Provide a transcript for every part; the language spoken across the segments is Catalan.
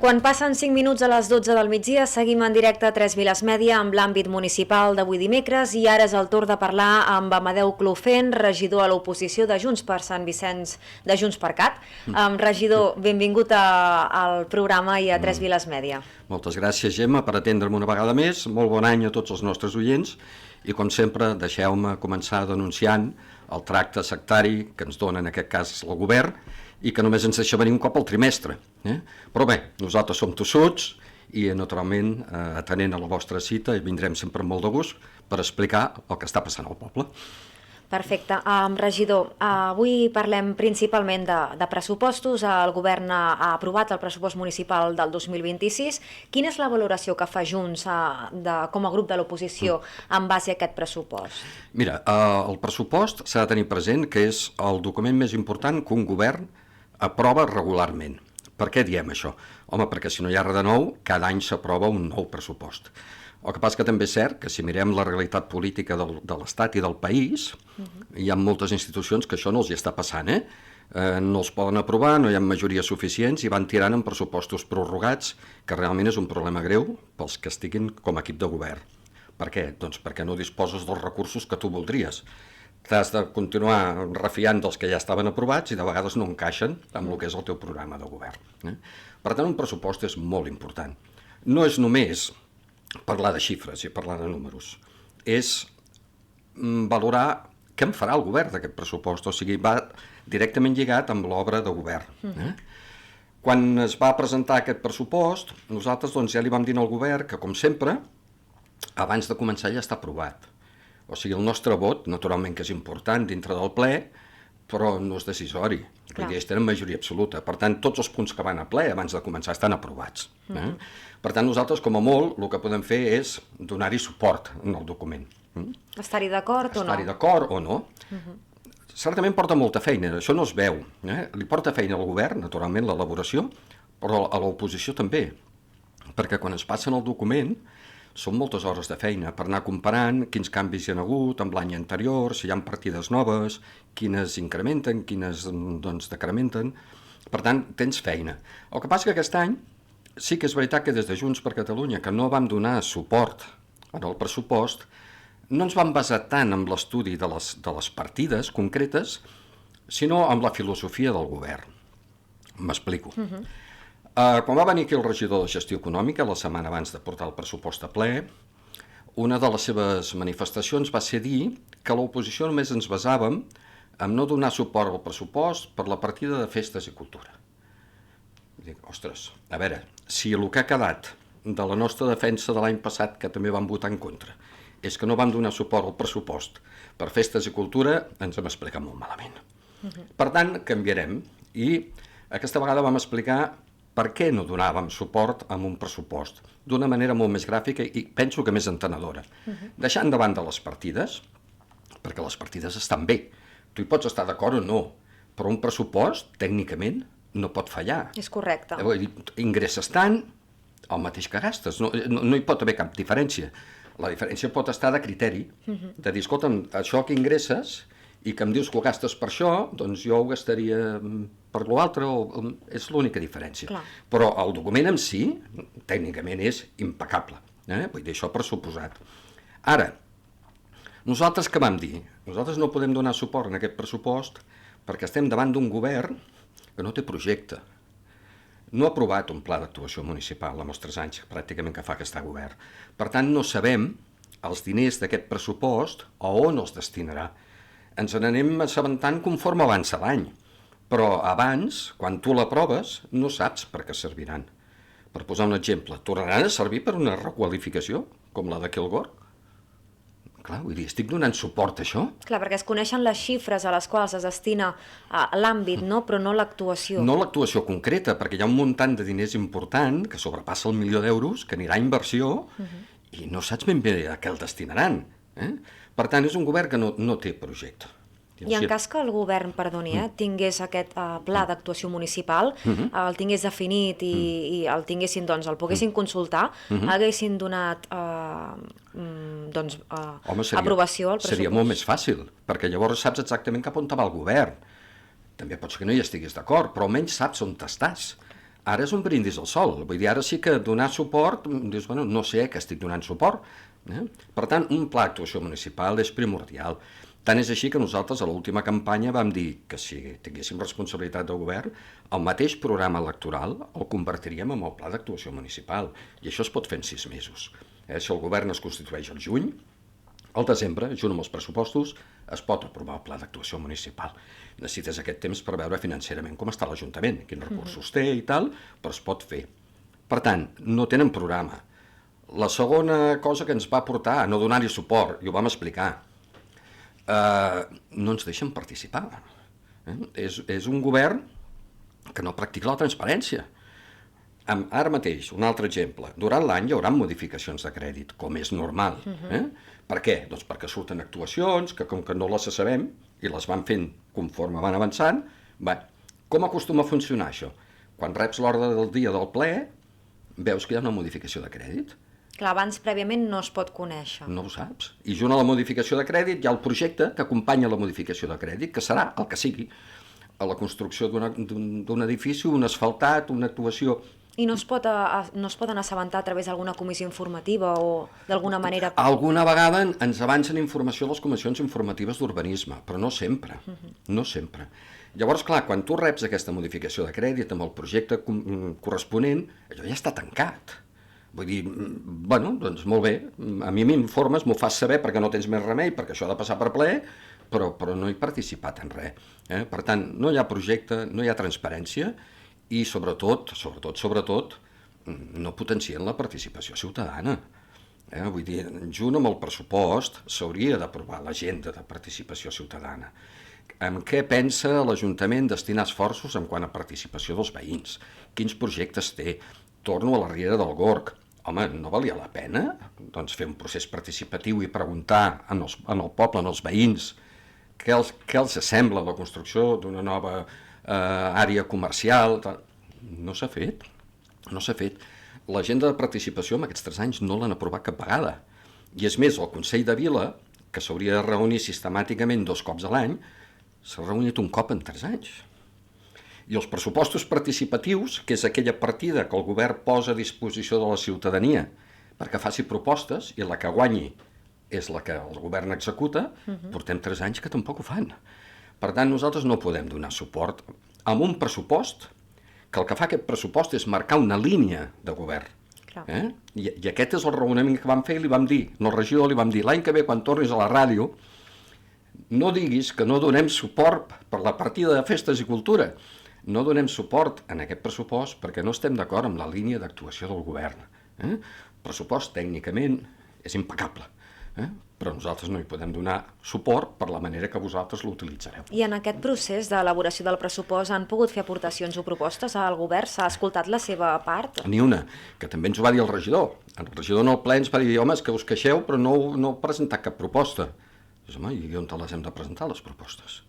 Quan passen 5 minuts a les 12 del migdia, seguim en directe a Tres Viles Mèdia amb l'àmbit municipal d'avui dimecres i ara és el torn de parlar amb Amadeu Clofent, regidor a l'oposició de Junts per Sant Vicenç, de Junts per Cat. Regidor, benvingut al programa i a Tres Viles Mèdia. Moltes gràcies, Gemma, per atendre'm una vegada més. Molt bon any a tots els nostres oients i, com sempre, deixeu-me començar denunciant el tracte sectari que ens dona en aquest cas el govern i que només ens deixa venir un cop al trimestre. Però bé, nosaltres som tossuts i, naturalment, atenent a la vostra cita, vindrem sempre amb molt de gust per explicar el que està passant al poble. Perfecte. Regidor, avui parlem principalment de pressupostos. El govern ha aprovat el pressupost municipal del 2026. Quina és la valoració que fa Junts com a grup de l'oposició en base a aquest pressupost? Mira, el pressupost s'ha de tenir present que és el document més important que un govern aprova regularment. Per què diem això? Home, perquè si no hi ha res de nou, cada any s'aprova un nou pressupost. El que passa que també és cert que si mirem la realitat política de l'Estat i del país, hi ha moltes institucions que això no els hi està passant, no els poden aprovar, no hi ha majories suficients i van tirant en pressupostos prorrogats, que realment és un problema greu pels que estiguin com a equip de govern. Per què? Doncs perquè no disposes dels recursos que tu voldries. T'has de continuar refiant dels que ja estaven aprovats i de vegades no encaixen amb el que és el teu programa de govern. Per tant, un pressupost és molt important. No és només parlar de xifres i parlar de números, és valorar què en farà el govern d'aquest pressupost, o sigui, va directament lligat amb l'obra de govern. Quan es va presentar aquest pressupost, nosaltres ja li vam dir al govern que, com sempre, abans de començar ja està aprovat. O sigui, el nostre vot, naturalment que és important dintre del ple, però no és decisori. Vull dir, tenen majoria absoluta. Per tant, tots els punts que van a ple abans de començar estan aprovats. Per tant, nosaltres, com a molt, el que podem fer és donar-hi suport en el document. Estar-hi d'acord o no? Estar-hi d'acord o no. Certament porta molta feina, això no es veu. Li porta feina al govern, naturalment, l'elaboració, però a l'oposició també. Perquè quan es passen el document són moltes hores de feina per anar comparant quins canvis hi ha hagut amb l'any anterior, si hi ha partides noves, quines incrementen, quines decrementen. Per tant, tens feina. El que passa que aquest any sí que és veritat que des de Junts per Catalunya, que no vam donar suport en el pressupost, no ens vam basar tant en l'estudi de les partides concretes, sinó en la filosofia del govern. M'explico. Quan va venir aquí el regidor de Gestió Econòmica, la setmana abans de portar el pressupost a ple, una de les seves manifestacions va ser dir que l'oposició només ens basàvem en no donar suport al pressupost per la partida de festes i cultura. Dic, ostres, a veure, si el que ha quedat de la nostra defensa de l'any passat, que també vam votar en contra, és que no vam donar suport al pressupost per festes i cultura, ens hem explicat molt malament. Per tant, canviarem i aquesta vegada vam explicar per què no donàvem suport a un pressupost d'una manera molt més gràfica i penso que més entenedora. Deixant de banda les partides, perquè les partides estan bé. Tu hi pots estar d'acord o no, però un pressupost, tècnicament, no pot fallar. És correcte. Ingresses tant, el mateix que gastes. No hi pot haver cap diferència. La diferència pot estar de criteri, de dir, escolta'm, això que ingresses i que em dius que ho gastes per això, doncs jo ho gastaria per l'altre, és l'única diferència. Clar. Però el document en si, tècnicament, és impecable. Vull dir, això per suposat. Ara, nosaltres què vam dir? Nosaltres no podem donar suport en aquest pressupost perquè estem davant d'un govern que no té projecte. No ha aprovat un pla d'actuació municipal amb els 3 anys pràcticament que fa que està govern. Per tant, no sabem els diners d'aquest pressupost a on els destinarà. Ens n'anem assabentant conforme avança l'any, però abans, quan tu l'aproves, no saps per què serviran. Per posar un exemple, tornaran a servir per una requalificació, com la de Kilgore? Clar, vull dir, estic donant suport a això? Clar, perquè es coneixen les xifres a les quals es destina l'àmbit, no? Però no l'actuació. No l'actuació concreta, perquè hi ha un muntant de diners important que sobrepassa el 1.000.000 d'euros, que anirà a inversió, i no saps ben bé a què el destinaran. Per tant, és un govern que no té projecte. I en cas que el govern, perdoni, tingués aquest pla d'actuació municipal, el tingués definit i el tinguessin, doncs, el poguessin consultar, haguessin donat aprovació al pressupost. Seria molt més fàcil, perquè llavors saps exactament cap on va el govern. També pots que no hi estiguis d'acord, però almenys saps on estàs. Ara és un brindis al sol, vull dir, ara sí que donar suport, dius, bueno, no sé que estic donant suport. Per tant, un pla d'actuació municipal és primordial. Tant és així que nosaltres a l'última campanya vam dir que si tinguéssim responsabilitat de govern, el mateix programa electoral el convertiríem en el pla d'actuació municipal, i això es pot fer en 6 mesos. Si el govern es constitueix al juny, al desembre, junt amb els pressupostos, es pot aprovar el pla d'actuació municipal. Necessites aquest temps per veure financerament com està l'Ajuntament, quins recursos té i tal, però es pot fer. Per tant, no tenen programa. La segona cosa que ens va portar a no donar-hi suport, i ho vam explicar, no ens deixen participar. És un govern que no practica la transparència. Ara mateix, un altre exemple, durant l'any hi haurà modificacions de crèdit, com és normal. Per què? Doncs perquè surten actuacions, que com que no les sabem, i les van fent conforme van avançant, com acostuma a funcionar això? Quan reps l'ordre del dia del ple, veus que hi ha una modificació de crèdit. Clar, abans prèviament no es pot conèixer. No ho saps. I junt a la modificació de crèdit hi ha el projecte que acompanya la modificació de crèdit, que serà el que sigui. A la construcció d'un edifici, un asfaltat, una actuació. I no es poden assabentar a través d'alguna comissió informativa o d'alguna manera... Alguna vegada ens avancen informació a les comissions informatives d'urbanisme, però no sempre. No sempre. Llavors, clar, quan tu reps aquesta modificació de crèdit amb el projecte corresponent, allò ja està tancat. Vull dir, bueno, doncs molt bé, a mi m'informes, m'ho fas saber perquè no tens més remei, perquè això ha de passar per ple, però no he participat en res. Per tant, no hi ha projecte, no hi ha transparència, i sobretot, no potencien la participació ciutadana. Vull dir, junt amb el pressupost s'hauria d'aprovar l'agenda de participació ciutadana. En què pensa l'Ajuntament destinar esforços en quant a participació dels veïns? Quins projectes té? Torno a la Riera del Gorg. Home, no valia la pena doncs, fer un procés participatiu i preguntar en el poble, en els veïns, què els sembla la construcció d'una nova àrea comercial? No s'ha fet. L'agenda de participació en aquests 3 anys no l'han aprovat cap vegada. I és més, el Consell de Vila, que s'hauria de reunir sistemàticament 2 cops a l'any, s'ha reunit un cop en 3 anys. I els pressupostos participatius, que és aquella partida que el govern posa a disposició de la ciutadania perquè faci propostes, i la que guanyi és la que el govern executa, portem 3 anys que tampoc ho fan. Per tant, nosaltres no podem donar suport amb un pressupost que el que fa aquest pressupost és marcar una línia de govern. I aquest és el raonament que vam fer i li vam dir, al regidor li vam dir, l'any que ve quan tornis a la ràdio, no diguis que no donem suport per la partida de festes i cultura. No donem suport en aquest pressupost perquè no estem d'acord amb la línia d'actuació del govern. El pressupost tècnicament és impecable, però nosaltres no hi podem donar suport per la manera que vosaltres l'utilitzareu. I en aquest procés d'elaboració del pressupost han pogut fer aportacions o propostes al govern? S'ha escoltat la seva part? Ni una, que també ens ho va dir el regidor. El regidor en el ple ens va dir, home, és que us queixeu però no heu presentat cap proposta. Dius, home, i on te les hem de presentar, les propostes?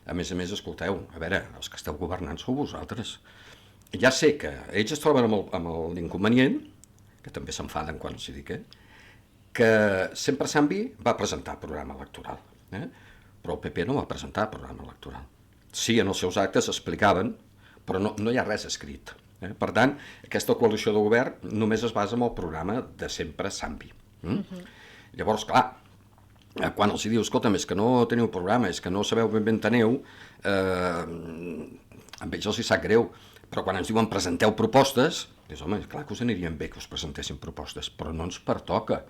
A més, escolteu, a veure, els que esteu governant sou vosaltres. Ja sé que ells es troben amb l'inconvenient, que també s'enfaden quan els dic, que sempre Sambi va presentar programa electoral, però el PP no va presentar programa electoral. Sí, en els seus actes explicaven, però no hi ha res escrit. Per tant, aquesta coalició de govern només es basa en el programa de sempre Sambi. Llavors, clar, quan els dius, escolta'm, és que no teniu programa, és que no sabeu ben teneu, amb ells els hi sap greu, però quan ens diuen presenteu propostes, dius, home, clar que us anirien bé que us presentessin propostes, però no ens pertoca.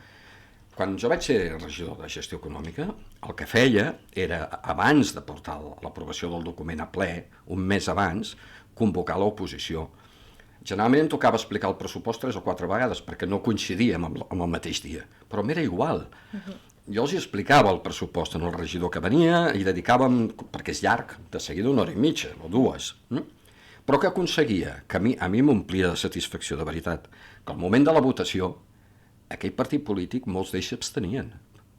Quan jo vaig ser regidor de gestió econòmica, el que feia era, abans de portar l'aprovació del document a ple, un mes abans, convocar l'oposició. Generalment em tocava explicar el pressupost 3 o 4 vegades, perquè no coincidíem amb el mateix dia, però m'era igual. Jo els explicava el pressupost al regidor que venia i dedicàvem, perquè és llarg, de seguida 1 hora i mitja o 2, però que aconseguia, que a mi m'omplia de satisfacció de veritat, que al moment de la votació, aquell partit polític molts d'ells s'abstenien.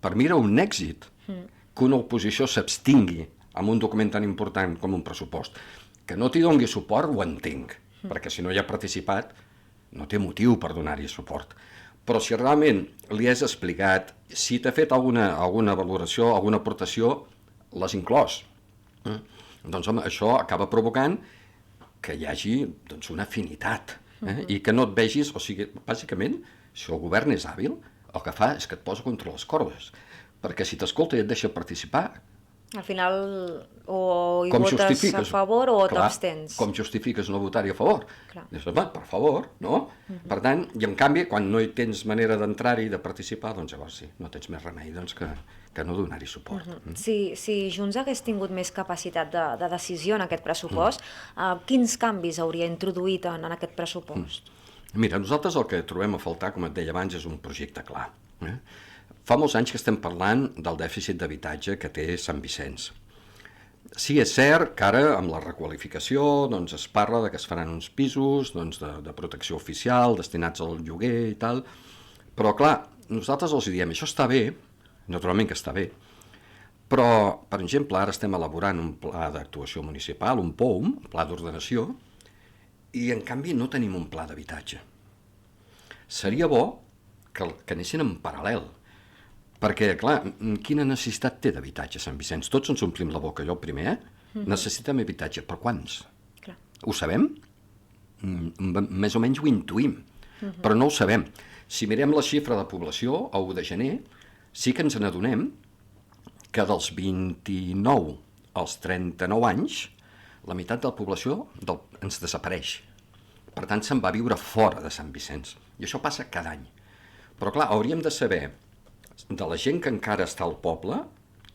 Per mi era un èxit que una oposició s'abstingui amb un document tan important com un pressupost. Que no t'hi doni suport ho entenc, perquè si no hi ha participat no té motiu per donar-hi suport. Però si realment li has explicat, si t'ha fet alguna valoració, alguna aportació, l'has inclòs. Doncs home, això acaba provocant que hi hagi doncs, una afinitat, i que no et vegis, o sigui, bàsicament, si el govern és hàbil, el que fa és que et posa contra les cordes, perquè si t'escolta i et deixa participar, Al final o hi com votes a favor o t'abstens. Com justifiques no votar-hi a favor? Clar. Dius, home, per favor, no? Per tant, i en canvi, quan no hi tens manera d'entrar-hi i de participar, doncs llavors sí, no tens més remei doncs, que no donar-hi suport. Si Junts hagués tingut més capacitat de decisió en aquest pressupost, quins canvis hauria introduït en aquest pressupost? Mira, nosaltres el que trobem a faltar, com et deia abans, és un projecte clar. Fa molts anys que estem parlant del dèficit d'habitatge que té Sant Vicenç. Sí, és cert que ara, amb la requalificació, doncs, es parla de que es faran uns pisos doncs, de protecció oficial, destinats al lloguer i tal, però clar, nosaltres els diem, això està bé, naturalment que està bé, però, per exemple, ara estem elaborant un pla d'actuació municipal, un POUM, un pla d'ordenació, i en canvi no tenim un pla d'habitatge. Seria bo que anessin en paral·lel, perquè, clar, quina necessitat té d'habitatge Sant Vicenç? Tots ens omplim la boca, jo el primer, Necessitem habitatge, però quants? Clar. Ho sabem? Més o menys ho intuïm, però no ho sabem. Si mirem la xifra de població, a 1 de gener, sí que ens n'adonem que dels 29 als 39 anys, la meitat de la població ens desapareix. Per tant, se'n va viure fora de Sant Vicenç. I això passa cada any. Però, clar, hauríem de saber de la gent que encara està al poble,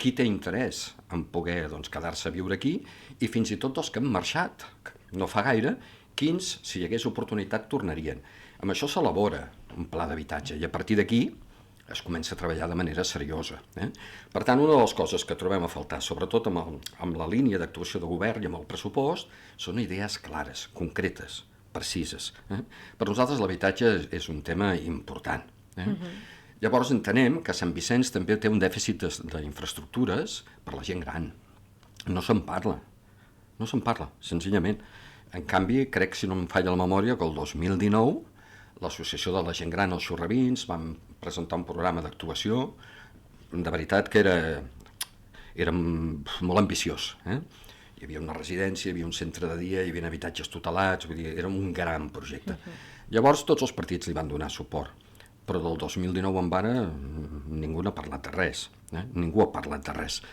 qui té interès en poder doncs, quedar-se a viure aquí, i fins i tot dels que han marxat, no fa gaire, quins, si hi hagués oportunitat, tornarien. Amb això s'elabora un pla d'habitatge, i a partir d'aquí es comença a treballar de manera seriosa. Per tant, una de les coses que trobem a faltar, sobretot amb la línia d'actuació de govern i amb el pressupost, són idees clares, concretes, precises. Per nosaltres l'habitatge és un tema important. Llavors entenem que Sant Vicenç també té un dèficit d'infraestructures per la gent gran. No se'n parla, senzillament. En canvi, crec, si no em falla la memòria, que el 2019 l'Associació de la Gent Gran als Xurravins vam presentar un programa d'actuació, de veritat que era molt ambiciós. Hi havia una residència, hi havia un centre de dia, hi havia habitatges tutelats, vull dir, era un gran projecte. Llavors tots els partits li van donar suport, però del 2019 en ara ningú n'ha parlat de res, ningú ha parlat de res.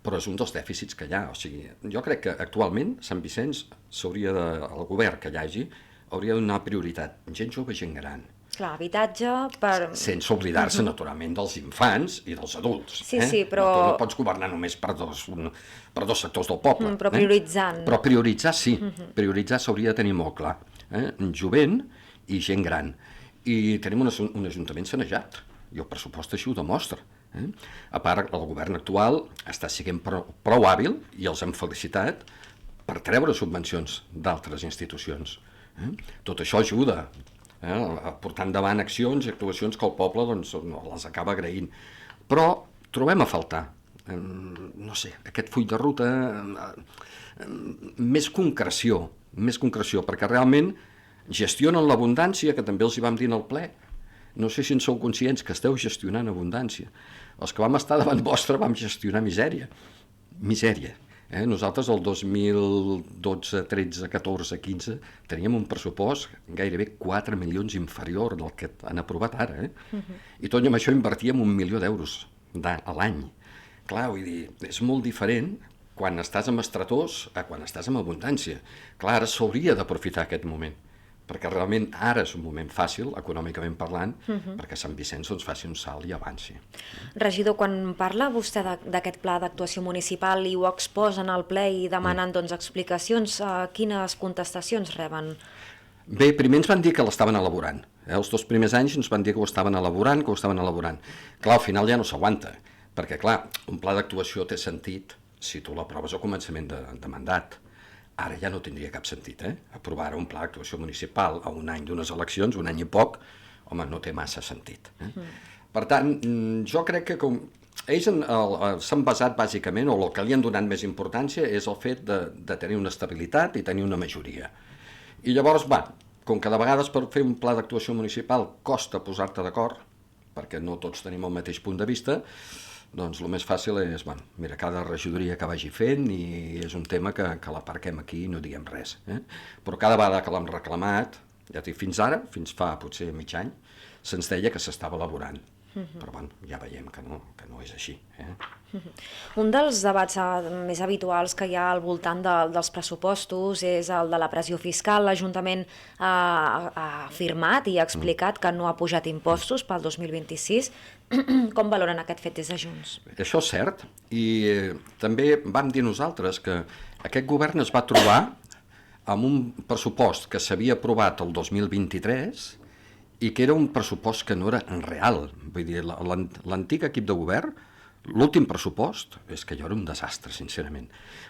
Però és un dels dèficits que hi ha. O sigui, jo crec que actualment Sant Vicenç el govern que hi hagi, hauria de donar prioritat a gent jove i gent gran. Clar, habitatge per... Sense oblidar-se, naturalment, dels infants i dels adults. Sí, però... No pots governar només per dos sectors del poble. Però prioritzant. Però prioritzar sí, prioritzar s'hauria de tenir molt clar. Jovent i gent gran. I tenim un ajuntament sanejat, i el pressupost així ho demostra. A part, el govern actual està sent prou hàbil, i els hem felicitat, per treure subvencions d'altres institucions. Tot això ajuda a portar endavant accions i actuacions que el poble les acaba agraint. Però trobem a faltar, no sé, aquest full de ruta, més concreció, perquè realment gestionen l'abundància, que també els hi vam dir en el ple. No sé si en sou conscients que esteu gestionant abundància. Els que vam estar davant vostre vam gestionar misèria. Nosaltres el 2012, 13, 14, 15 teníem un pressupost gairebé 4 milions inferior del que han aprovat ara. I tot i amb això invertíem 1 milió d'euros a l'any. Clar, vull dir, és molt diferent quan estàs amb estretors a quan estàs amb abundància. Clar, ara s'hauria d'aprofitar aquest moment, perquè realment ara és un moment fàcil, econòmicament parlant, perquè Sant Vicenç faci un salt i avanci. Regidor, quan parla vostè d'aquest pla d'actuació municipal i ho exposen al ple i demanen explicacions, quines contestacions reben? Bé, primer ens van dir que l'estaven elaborant. Els 2 primers anys ens van dir que ho estaven elaborant, Clar, al final ja no s'aguanta, perquè clar, un pla d'actuació té sentit si tu l'aproves al començament de mandat. Ara ja no tindria cap sentit, aprovar un pla d'actuació municipal a un any d'unes eleccions, un any i poc, home, no té massa sentit. Per tant, jo crec que ells s'han basat bàsicament, o el que li han donat més importància és el fet de tenir una estabilitat i tenir una majoria. I llavors, com que de vegades per fer un pla d'actuació municipal costa posar-te d'acord, perquè no tots tenim el mateix punt de vista, doncs el més fàcil és, bueno, mira, cada regidoria que vagi fent i és un tema que l'aparquem aquí i no diguem res. Però cada vegada que l'hem reclamat, ja dic, fins ara, fins fa potser mig any, se'ns deia que s'estava elaborant. Però bueno, ja veiem que no és així. Un dels debats més habituals que hi ha al voltant dels pressupostos és el de la pressió fiscal. L'Ajuntament ha afirmat i ha explicat que no ha pujat impostos pel 2026. Com valoren aquest fet des de Junts? Això és cert, i també vam dir nosaltres que aquest govern es va trobar amb un pressupost que s'havia aprovat el 2023 i que era un pressupost que no era real. Vull dir, l'antic equip de govern, l'últim pressupost, és que allò era un desastre, sincerament.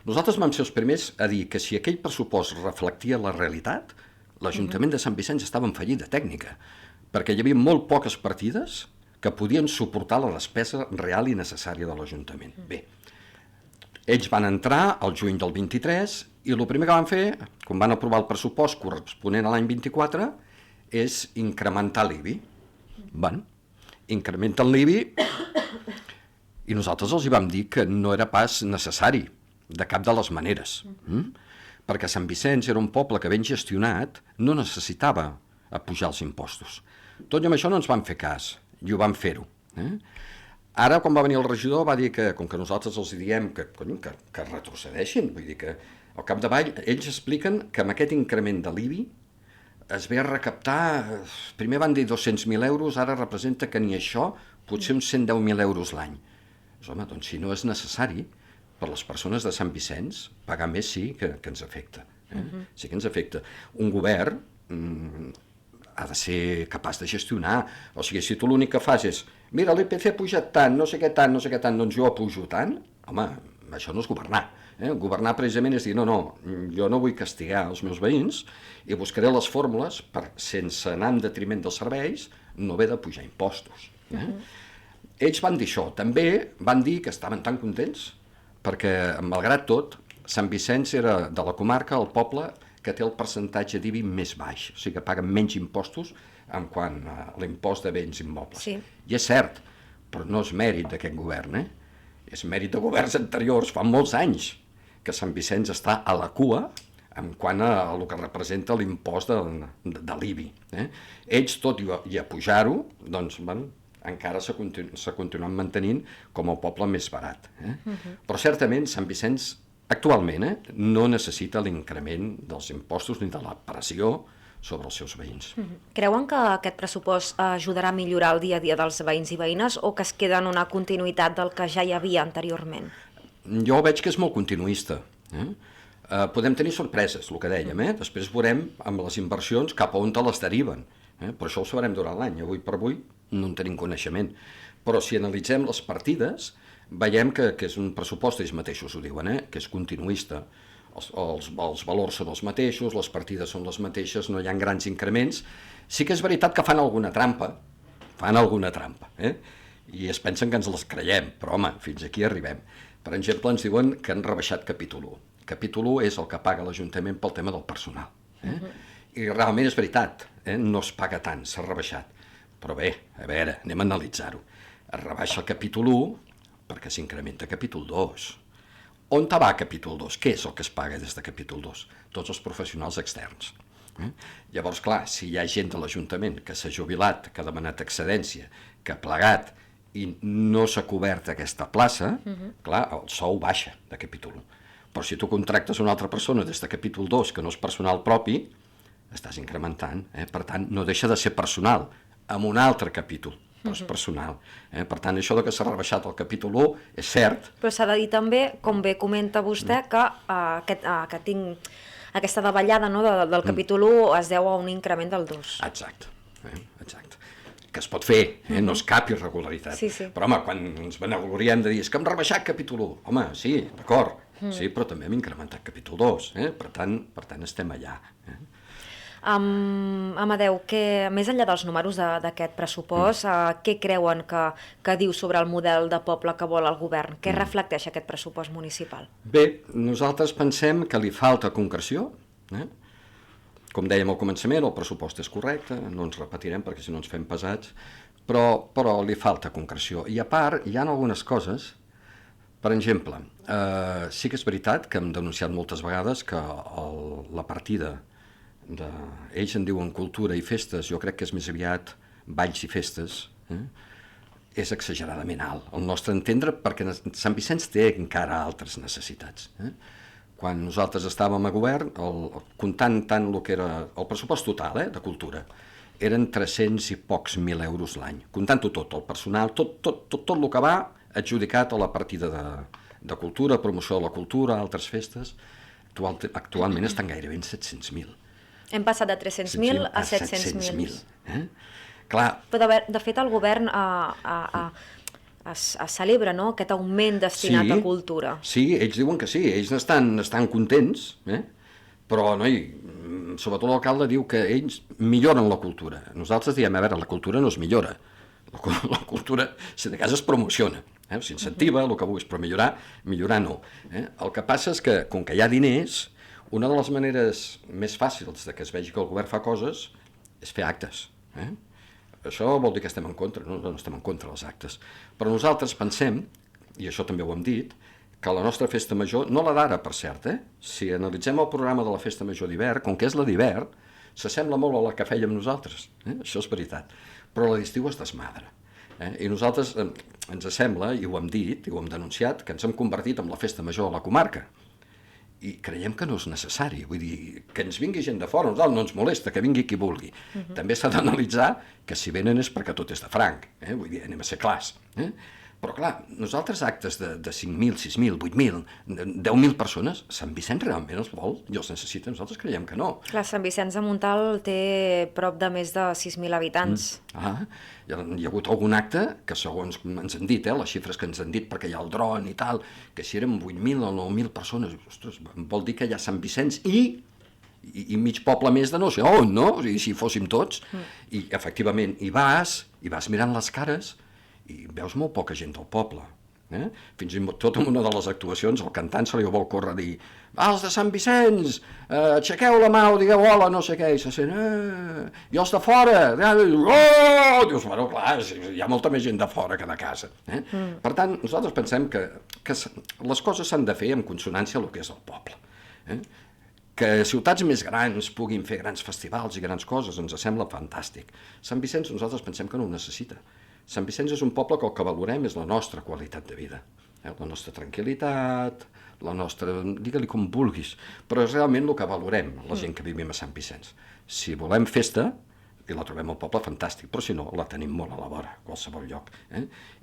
Nosaltres vam ser els primers a dir que si aquell pressupost reflectia la realitat, l'Ajuntament de Sant Vicenç estava en fallida tècnica, perquè hi havia molt poques partides que podien suportar la despesa real i necessària de l'Ajuntament. Bé, ells van entrar al juny del 23 i el primer que van fer, quan van aprovar el pressupost corresponent a l'any 24, és incrementar l'IBI. Bueno, incrementen l'IBI i nosaltres els hi vam dir que no era pas necessari, de cap de les maneres. Perquè Sant Vicenç era un poble que ben gestionat no necessitava pujar els impostos. Tot i amb això no ens van fer cas i ho vam fer-ho. Ara, quan va venir el regidor, va dir que, com que nosaltres els diem que retrocedeixin, vull dir que al capdavall ells expliquen que amb aquest increment de l'IBI es ve a recaptar, primer van dir 200.000 euros, ara representa que ni això, potser uns 110.000 euros l'any. Home, doncs si no és necessari, per les persones de Sant Vicenç, pagar més sí que ens afecta. Sí que ens afecta. Un govern ha de ser capaç de gestionar. O sigui, si tu l'únic que fas és, mira, l'IPC ha pujat tant, no sé què tant, doncs jo pujo tant, home, això no és governar. Governar precisament és dir, no, jo no vull castigar els meus veïns i buscaré les fórmules per, sense anar en detriment dels serveis, no haver de pujar impostos. Ells van dir això. També van dir que estaven tan contents perquè, malgrat tot, Sant Vicenç era de la comarca el poble que té el percentatge d'IBI més baix, o sigui que paguen menys impostos en quant a l'impost de béns immobles. Sí. I és cert, però no és mèrit d'aquest govern, és mèrit de governs anteriors, fa molts anys que Sant Vicenç està a la cua en quant a el que representa l'impost de l'IBI. Ells, tot i a pujar-ho, doncs, encara s'ha continuat mantenint com el poble més barat. Però certament Sant Vicenç actualment no necessita l'increment dels impostos ni de la pressió sobre els seus veïns. Creuen que aquest pressupost ajudarà a millorar el dia a dia dels veïns i veïnes o que es queda en una continuïtat del que ja hi havia anteriorment? Jo veig que és molt continuista. Podem tenir sorpreses, el que dèiem. Després veurem amb les inversions cap a on te les deriven. Però això ho sabrem durant l'any. Avui per avui no en tenim coneixement. Però si analitzem les partides, veiem que és un pressupost, ells mateixos ho diuen, que és continuista. Els valors són els mateixos, les partides són les mateixes, no hi ha grans increments. Sí que és veritat que fan alguna trampa, i es pensen que ens les creiem, però home, fins aquí arribem. Per exemple, ens diuen que han rebaixat capítol 1. Capítol 1 és el que paga l'Ajuntament pel tema del personal. I realment és veritat, no es paga tant, s'ha rebaixat. Però bé, a veure, anem a analitzar-ho. Es rebaixa el capítol 1 perquè s'incrementa capítol 2. On te va capítol 2? Què és el que es paga des de capítol 2? Tots els professionals externs. Llavors, clar, si hi ha gent de l'Ajuntament que s'ha jubilat, que ha demanat excedència, que ha plegat i no s'ha cobert aquesta plaça, clar, el sou baixa de capítol 1. Però si tu contractes una altra persona des de capítol 2, que no és personal propi, estàs incrementant. Per tant, no deixa de ser personal, amb un altre capítol, però és personal. Per tant, això que s'ha rebaixat el capítol 1 és cert. Però s'ha de dir també, com bé comenta vostè, que aquesta davallada del capítol 1 es deu a un increment del 2. Exacte. Que es pot fer, no és cap irregularitat. Sí. Però home, quan ens vanagloriem de dir és que hem rebaixat capítol 1, home, sí, d'acord, sí, però també hem incrementat capítol 2, per tant estem allà. Amadeu, més enllà dels números d'aquest pressupost, què creuen que diu sobre el model de poble que vol el govern? Què reflecteix aquest pressupost municipal? Bé, nosaltres pensem que li falta concreció. Com dèiem al començament, el pressupost és correcte, no ens repetirem perquè si no ens fem pesats, però li falta concreció. I a part, hi ha algunes coses, per exemple, sí que és veritat que hem denunciat moltes vegades que la partida ells en diuen cultura i festes, jo crec que és més aviat balls i festes, és exageradament alt, al nostre entendre, perquè Sant Vicenç té encara altres necessitats. Quan nosaltres estàvem a govern, comptant tant el que era el pressupost total de cultura, eren 300 i pocs mil euros l'any, comptant-ho tot, el personal, tot el que va adjudicat a la partida de cultura, promoció de la cultura, altres festes, actualment estan gairebé en 700.000. Hem passat de 300.000 a 700.000. Clar. Però de fet el govern es celebra, no?, aquest augment destinat a cultura. Sí, ells diuen que sí, ells estan contents, però sobretot l'alcalde diu que ells milloren la cultura. Nosaltres diem, a veure, la cultura no es millora, la cultura, si de cas, es promociona, s'incentiva, el que vulguis, però millorar no. El que passa és que, com que hi ha diners, una de les maneres més fàcils de que es vegi que el govern fa coses és fer actes. Això vol dir que estem en contra, no estem en contra dels actes. Però nosaltres pensem, i això també ho hem dit, que la nostra festa major, no la d'ara per cert, si analitzem el programa de la festa major d'hivern, com que és la d'hivern, s'assembla molt a la que fèiem nosaltres, això és veritat, però la d'estiu es desmadra. I nosaltres ens sembla, i ho hem dit, i ho hem denunciat, que ens hem convertit en la festa major de la comarca. I creiem que no és necessari, vull dir, que ens vingui gent de fora, no ens molesta, que vingui qui vulgui. També s'ha d'analitzar que si venen és perquè tot és de franc, vull dir, anem a ser clars. Però clar, nosaltres actes de 5.000, 6.000, 8.000, 10.000 persones, Sant Vicenç realment els vol i els necessita, nosaltres creiem que no. Clar, Sant Vicenç de Montalt té prop de més de 6.000 habitants. Hi ha hagut algun acte que, segons ens han dit, les xifres que ens han dit, perquè hi ha el dron i tal, que si érem 8.000 o 9.000 persones, ostres, vol dir que hi ha Sant Vicenç i mig poble més de no sé on, no? O sigui, si fóssim tots. I efectivament hi vas mirant les cares i veus molt poca gent del poble. Fins i tot en una de les actuacions el cantant se li vol córrer a dir els de Sant Vicenç, aixequeu la mà o digueu hola, no sé què, i se sent i els de fora, dius, bueno, clar, hi ha molta més gent de fora que de casa. Per tant, nosaltres pensem que les coses s'han de fer en consonància amb el que és el poble. Que ciutats més grans puguin fer grans festivals i grans coses ens sembla fantàstic. Sant Vicenç nosaltres pensem que no ho necessita. Sant Vicenç és un poble que el que valorem és la nostra qualitat de vida, la nostra tranquil·litat, la nostra, digue-li com vulguis, però és realment el que valorem, la gent que vivim a Sant Vicenç. Si volem festa, i la trobem al poble, fantàstic, però si no, la tenim molt a la vora, a qualsevol lloc.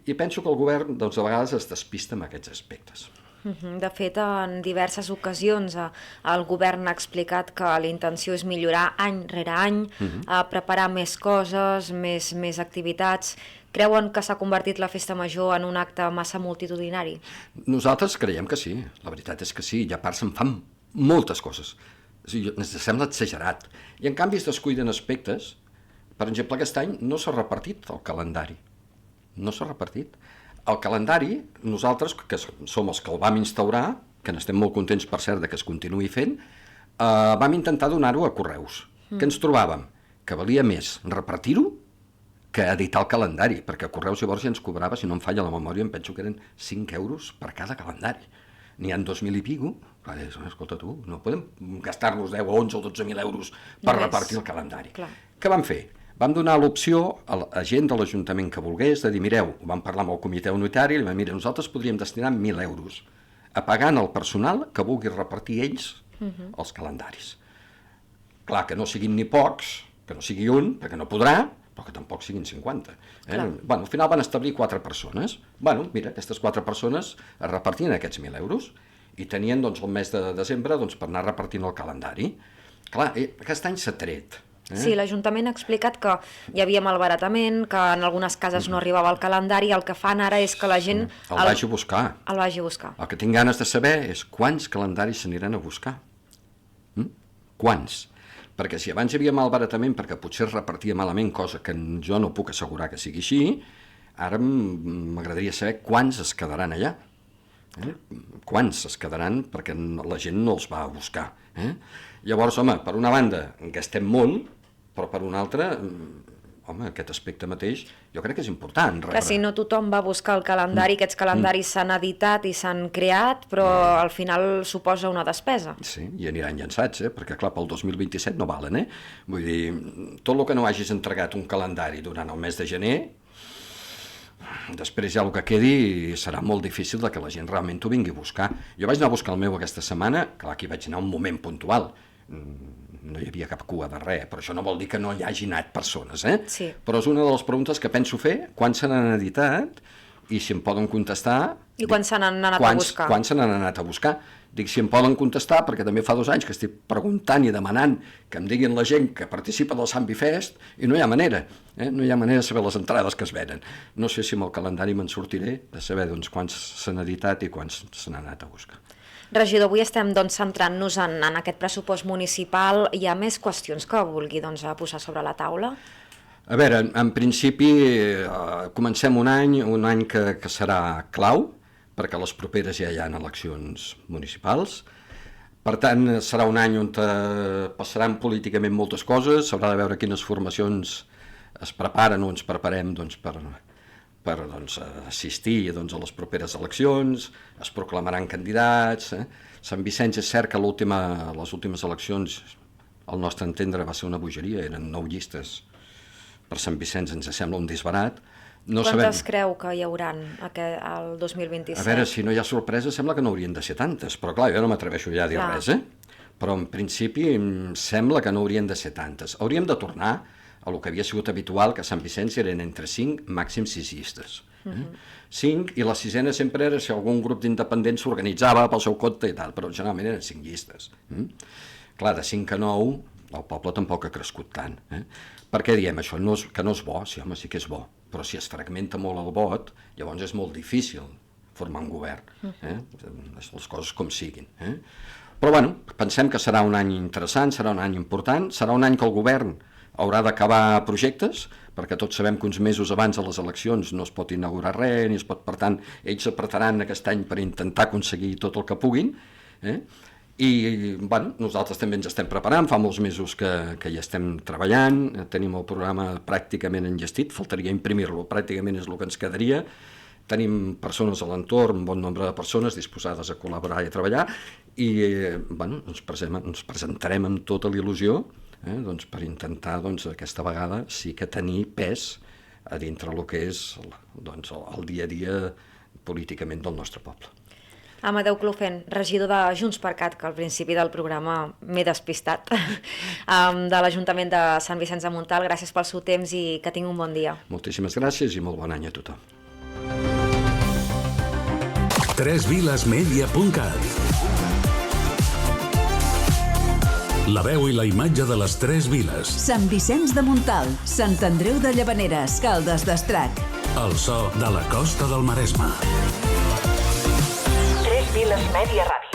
I penso que el govern, doncs, a vegades es despista amb aquests aspectes. De fet, en diverses ocasions el govern ha explicat que la intenció és millorar any rere any, preparar més coses, més activitats. Creuen que s'ha convertit la festa major en un acte massa multitudinari? Nosaltres creiem que sí, la veritat és que sí, i a part se'n fan moltes coses. Ens sembla exagerat. I en canvi es descuiden aspectes. Per exemple, aquest any no s'ha repartit el calendari. No s'ha repartit. El calendari, nosaltres, que som els que el vam instaurar, que n'estem molt contents, per cert, que es continuï fent, vam intentar donar-ho a Correus. Què ens trobàvem? Que valia més repartir-ho que editar el calendari, perquè Correus llavors ja ens cobrava, si no em falla la memòria, em penso que eren 5 euros per cada calendari. N'hi ha 2.000 i pico. Clar, escolta tu, no podem gastar-nos 10 o 11 o 12.000 euros per repartir el calendari. Què vam fer? Vam donar l'opció a la gent de l'Ajuntament que volgués de dir, mireu, vam parlar amb el comitè unitari i li vam dir, mira, nosaltres podríem destinar 1.000 euros a pagant el personal que vulgui repartir ells els calendaris. Clar, que no siguin ni pocs, que no sigui un, perquè no podrà, però que tampoc siguin 50. Al final van establir 4 persones. Mira, aquestes 4 persones es repartien aquests 1.000 euros i tenien el mes de desembre per anar repartint el calendari. Clar, aquest any s'ha tret. Sí, l'Ajuntament ha explicat que hi havia malbaratament, que en algunes cases no arribava el calendari, el que fan ara és que la gent... El vagi a buscar. El que tinc ganes de saber és quants calendaris s'aniran a buscar. Quants? Perquè si abans hi havia malbaratament perquè potser es repartia malament, cosa que jo no puc assegurar que sigui així, ara m'agradaria saber quants es quedaran allà. Quants es quedaran perquè la gent no els va a buscar. Llavors, home, per una banda gastem molt, però per una altra home, aquest aspecte mateix jo crec que és important. Clar, si no tothom va buscar el calendari, aquests calendaris s'han editat i s'han creat, però al final suposa una despesa. Sí, i aniran llançats, perquè clar, pel 2027 no valen, Vull dir, tot el que no hagis entregat un calendari durant el mes de gener, després ja el que quedi serà molt difícil que la gent realment t'ho vingui a buscar. Jo vaig anar a buscar el meu aquesta setmana, clar, aquí vaig anar un moment puntual, no hi havia cap cua de res, però això no vol dir que no hi hagi anat persones, Sí. Però és una de les preguntes que penso fer, quan se n'han editat, i si em poden contestar... I quan se n'han anat a buscar? Quan se n'han anat a buscar. Dic, si em poden contestar, perquè també fa 2 anys que estic preguntant i demanant que em diguin la gent que participa del Sant Bifest, i no hi ha manera, no hi ha manera de saber les entrades que es venen. No sé si amb el calendari me'n sortiré de saber quants s'han editat i quants se n'han anat a buscar. Regidor, avui estem centrant-nos en aquest pressupost municipal. Hi ha més qüestions que vulgui posar sobre la taula? A veure, en principi comencem un any que serà clau, perquè a les properes ja hi ha eleccions municipals. Per tant, serà un any on passaran políticament moltes coses, s'haurà de veure quines formacions es preparen o ens preparem per assistir a les properes eleccions, es proclamaran candidats. Sant Vicenç és cert que les últimes eleccions, al nostre entendre, va ser una bogeria, eren 9 llistes. Per Sant Vicenç ens sembla un disbarat. Quantes creu que hi haurà el 2027? A veure, si no hi ha sorpresa, sembla que no haurien de ser tantes, però clar, jo no m'atreveixo ja a dir res, Però en principi em sembla que no haurien de ser tantes. Hauríem de tornar a el que havia sigut habitual, que a Sant Vicenç eren entre 5, màxim 6 llistes. 5, i la 6ena sempre era si algun grup d'independents s'organitzava pel seu compte i tal, però generalment eren 5 llistes. Clar, de 5 a 9, el poble tampoc ha crescut tant. Per què diem això? Que no és bo? Sí, home, sí que és bo, però si es fragmenta molt el vot, llavors és molt difícil formar un govern, les coses com siguin. Però bueno, pensem que serà un any interessant, serà un any important, serà un any que el govern haurà d'acabar projectes, perquè tots sabem que uns mesos abans de les eleccions no es pot inaugurar res, per tant, ells apretaran aquest any per intentar aconseguir tot el que puguin, i bueno, nosaltres també ens estem preparant, fa molts mesos que hi estem treballant, tenim el programa pràcticament enllestit, faltaria imprimir-lo, pràcticament és el que ens quedaria, tenim persones a l'entorn, un bon nombre de persones disposades a col·laborar i a treballar, i bueno, ens presentarem amb tota l'il·lusió per intentar aquesta vegada sí que tenir pes a dintre el que és el dia a dia políticament del nostre poble. Amadeu Clofent, regidor de Junts per Cat, que al principi del programa m'he despistat, de l'Ajuntament de Sant Vicenç de Montalt. Gràcies pel seu temps i que tingui un bon dia. Moltíssimes gràcies i molt bon any a tothom. tresvilesmedia.cat. La veu i la imatge de les 3 viles. Sant Vicenç de Montalt, Sant Andreu de Llavaneres, Caldes d'Estrac. El so de la costa del Maresme. 3 Viles Mèdia Ràdio.